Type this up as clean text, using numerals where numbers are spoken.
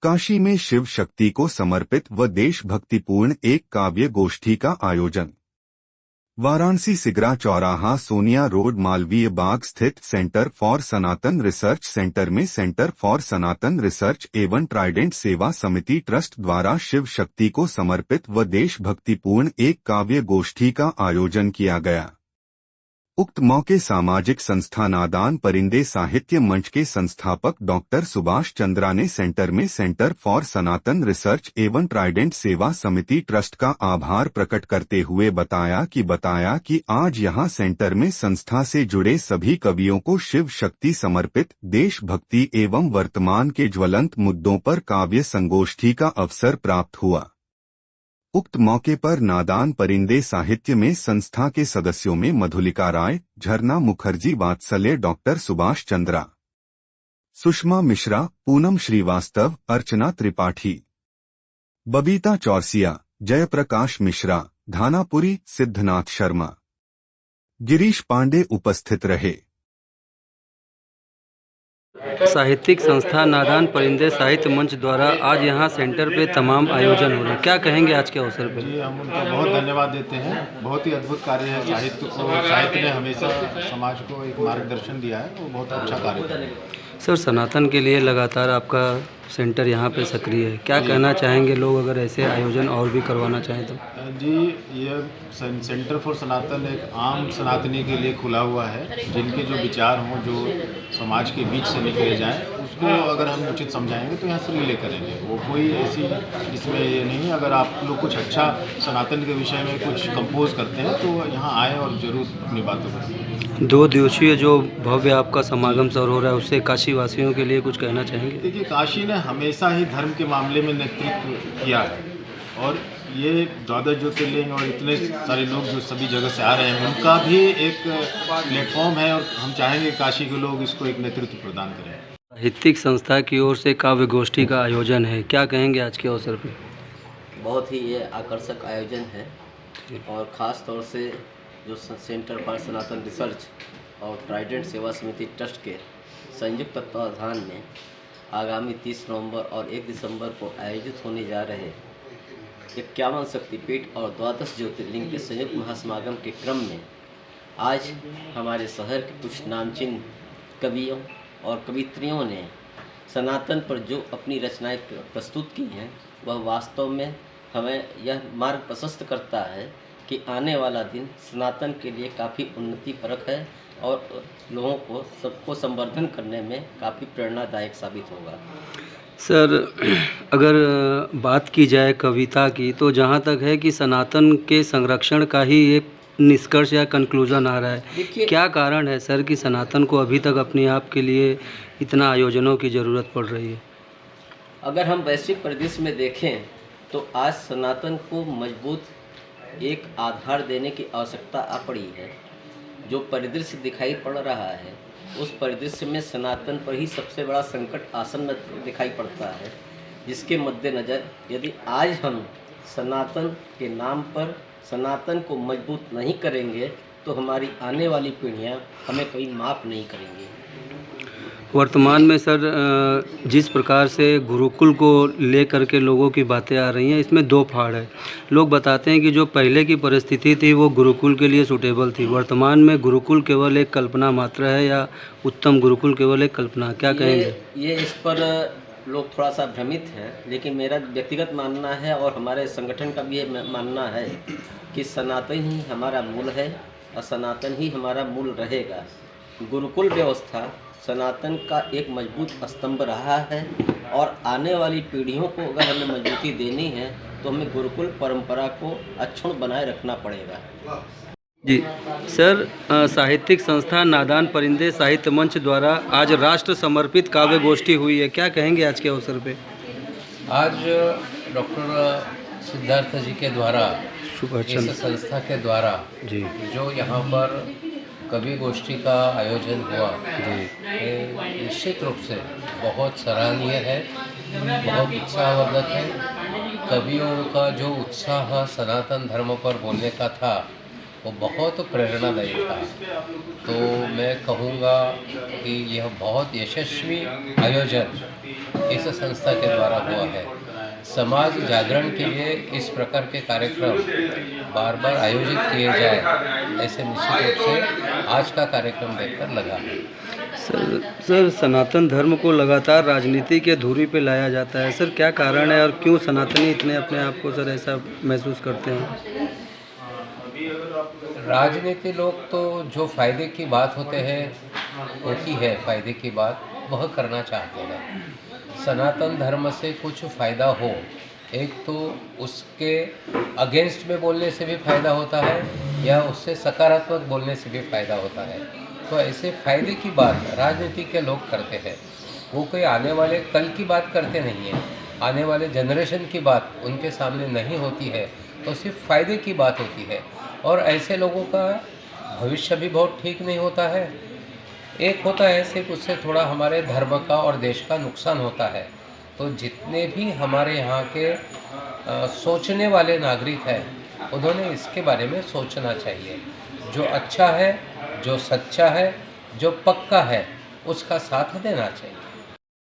काशी में शिव शक्ति को समर्पित व देशभक्तिपूर्ण एक काव्य गोष्ठी का आयोजन। वाराणसी सिगरा चौराहा सोनिया रोड मालवीय बाग स्थित centre for Sanatan research centre में सेंटर फॉर सनातन रिसर्च एवं ट्राइडेंट सेवा समिति ट्रस्ट द्वारा शिव शक्ति को समर्पित व देशभक्तिपूर्ण एक काव्य गोष्ठी का आयोजन किया गया। उक्त मौके सामाजिक संस्था नादान परिंदे साहित्य मंच के संस्थापक डॉक्टर सुभाष चंद्रा ने सेंटर में सेंटर फॉर सनातन रिसर्च एवं ट्राइडेंट सेवा समिति ट्रस्ट का आभार प्रकट करते हुए बताया कि आज यहां सेंटर में संस्था से जुड़े सभी कवियों को शिव शक्ति समर्पित देशभक्ति एवं वर्तमान के ज्वलंत मुद्दों पर काव्य संगोष्ठी का अवसर प्राप्त हुआ। उक्त मौके पर नादान परिंदे साहित्य में संस्था के सदस्यों में मधुलिका राय, झरना मुखर्जी, वात्सल्य डॉक्टर सुभाष चंद्रा, सुषमा मिश्रा, पूनम श्रीवास्तव, अर्चना त्रिपाठी, बबीता चौरसिया, जयप्रकाश मिश्रा, धानापुरी, सिद्धनाथ शर्मा, गिरीश पांडे उपस्थित रहे। साहित्यिक संस्था नादान परिंदे साहित्य मंच द्वारा आज यहाँ सेंटर पे तमाम आयोजन हो रहे हैं, क्या कहेंगे आज के अवसर पे? जी, हम उनको बहुत धन्यवाद देते हैं। बहुत ही अद्भुत कार्य है। साहित्य ने हमेशा समाज को एक मार्गदर्शन दिया है, वो बहुत अच्छा कार्य है। सर, सनातन के लिए लगातार आपका सेंटर यहाँ पे सक्रिय है, क्या कहना चाहेंगे लोग अगर ऐसे आयोजन और भी करवाना चाहें तो? जी, ये सेंटर फॉर सनातन एक आम सनातनी के लिए खुला हुआ है। जिनके जो विचार हों, जो समाज के बीच से निकले जाएं, उसको अगर हम उचित समझाएंगे तो यहाँ से रिले करेंगे। वो कोई ऐसी इसमें ये नहीं। अगर आप लोग कुछ अच्छा सनातन के विषय में कुछ कंपोज करते हैं तो यहाँ आएँ और ज़रूर अपनी बातों करें। 2 दिवसीय जो भव्य आपका समागम सर हो रहा है, उससे काशी वासियों के लिए कुछ कहना चाहेंगे? देखिए, काशी ने हमेशा ही धर्म के मामले में नेतृत्व किया है और ये 12 ज्योतिर्लिंग और इतने सारे लोग जो सभी जगह से आ रहे हैं, उनका भी एक प्लेटफॉर्म है और हम चाहेंगे काशी के लोग इसको एक नेतृत्व प्रदान करें। साहित्यिक संस्था की ओर से काव्य गोष्ठी का आयोजन है, क्या कहेंगे आज के अवसर पर? बहुत ही ये आकर्षक आयोजन है और ख़ास तौर से जो सेंटर फॉर सनातन रिसर्च और ट्राइडेंट सेवा समिति ट्रस्ट के संयुक्त तत्वाधान में आगामी 30 नवंबर और 1 दिसंबर को आयोजित होने जा रहे 51 शक्तिपीठ और 12 ज्योतिर्लिंग के संयुक्त महासमागम के क्रम में आज हमारे शहर के कुछ नामचीन कवियों और कवित्रियों ने सनातन पर जो अपनी रचनाएं प्रस्तुत की हैं, वह वास्तव में हमें यह मार्ग प्रशस्त करता है कि आने वाला दिन सनातन के लिए काफ़ी उन्नति परक है और लोगों को सबको संवर्धन करने में काफ़ी प्रेरणादायक साबित होगा। सर, अगर बात की जाए कविता की, तो जहाँ तक है कि सनातन के संरक्षण का ही एक निष्कर्ष या कंक्लूजन आ रहा है। क्या कारण है सर कि सनातन को अभी तक अपने आप के लिए इतना आयोजनों की ज़रूरत पड़ रही है? अगर हम वैश्विक परिदृश्य में देखें तो आज सनातन को मजबूत एक आधार देने की आवश्यकता आ पड़ी है। जो परिदृश्य दिखाई पड़ रहा है, उस परिदृश्य में सनातन पर ही सबसे बड़ा संकट आसन्न दिखाई पड़ता है, जिसके मद्देनज़र यदि आज हम सनातन के नाम पर सनातन को मजबूत नहीं करेंगे तो हमारी आने वाली पीढ़ियां हमें कभी माफ़ नहीं करेंगी। वर्तमान में सर, जिस प्रकार से गुरुकुल को लेकर के लोगों की बातें आ रही हैं, इसमें 2 फाड़ है। लोग बताते हैं कि जो पहले की परिस्थिति थी वो गुरुकुल के लिए सूटेबल थी, वर्तमान में गुरुकुल केवल एक कल्पना मात्र है या उत्तम गुरुकुल केवल एक कल्पना, क्या कहेंगे? ये इस पर लोग थोड़ा सा भ्रमित हैं, लेकिन मेरा व्यक्तिगत मानना है और हमारे संगठन का भी ये मानना है कि सनातन ही हमारा मूल है और सनातन ही हमारा मूल रहेगा। गुरुकुल व्यवस्था सनातन का एक मजबूत स्तंभ रहा है और आने वाली पीढ़ियों को अगर हमें मजबूती देनी है तो हमें गुरुकुल परंपरा को अक्षुण्ण बनाए रखना पड़ेगा। जी सर, साहित्यिक संस्था नादान परिंदे साहित्य मंच द्वारा आज राष्ट्र समर्पित काव्य गोष्ठी हुई है, क्या कहेंगे आज के अवसर पे? आज डॉक्टर सिद्धार्थ जी के द्वारा, इस संस्था के द्वारा जी जो यहाँ पर कवि गोष्ठी का आयोजन हुआ, ये निश्चित रूप से बहुत सराहनीय है, बहुत उत्साहवर्धक है। कवियों का जो उत्साह सनातन धर्म पर बोलने का था, वो बहुत प्रेरणादायी था। तो मैं कहूँगा कि यह बहुत यशस्वी आयोजन इस संस्था के द्वारा हुआ है। समाज जागरण के लिए इस प्रकार के कार्यक्रम बार बार आयोजित किए जाए, ऐसे निश्चित रूप से आज का कार्यक्रम देखकर लगा है। सर सनातन धर्म को लगातार राजनीति के धुरी पे लाया जाता है। सर क्या कारण है और क्यों सनातनी इतने अपने आप को सर ऐसा महसूस करते हैं? राजनीति लोग तो जो फायदे की बात होते हैं होती है, फायदे की बात वह करना चाहते हैं। सनातन धर्म से कुछ फ़ायदा हो, एक तो उसके अगेंस्ट में बोलने से भी फ़ायदा होता है या उससे सकारात्मक बोलने से भी फ़ायदा होता है। तो ऐसे फ़ायदे की बात राजनीति के लोग करते हैं। वो कोई आने वाले कल की बात करते नहीं हैं, आने वाले जनरेशन की बात उनके सामने नहीं होती है, तो सिर्फ फ़ायदे की बात होती है। और ऐसे लोगों का भविष्य भी बहुत ठीक नहीं होता है। एक होता है सिर्फ उससे थोड़ा हमारे धर्म का और देश का नुकसान होता है। तो जितने भी हमारे यहाँ के सोचने वाले नागरिक हैं, उन्होंने इसके बारे में सोचना चाहिए। जो अच्छा है, जो सच्चा है, जो पक्का है, उसका साथ देना चाहिए।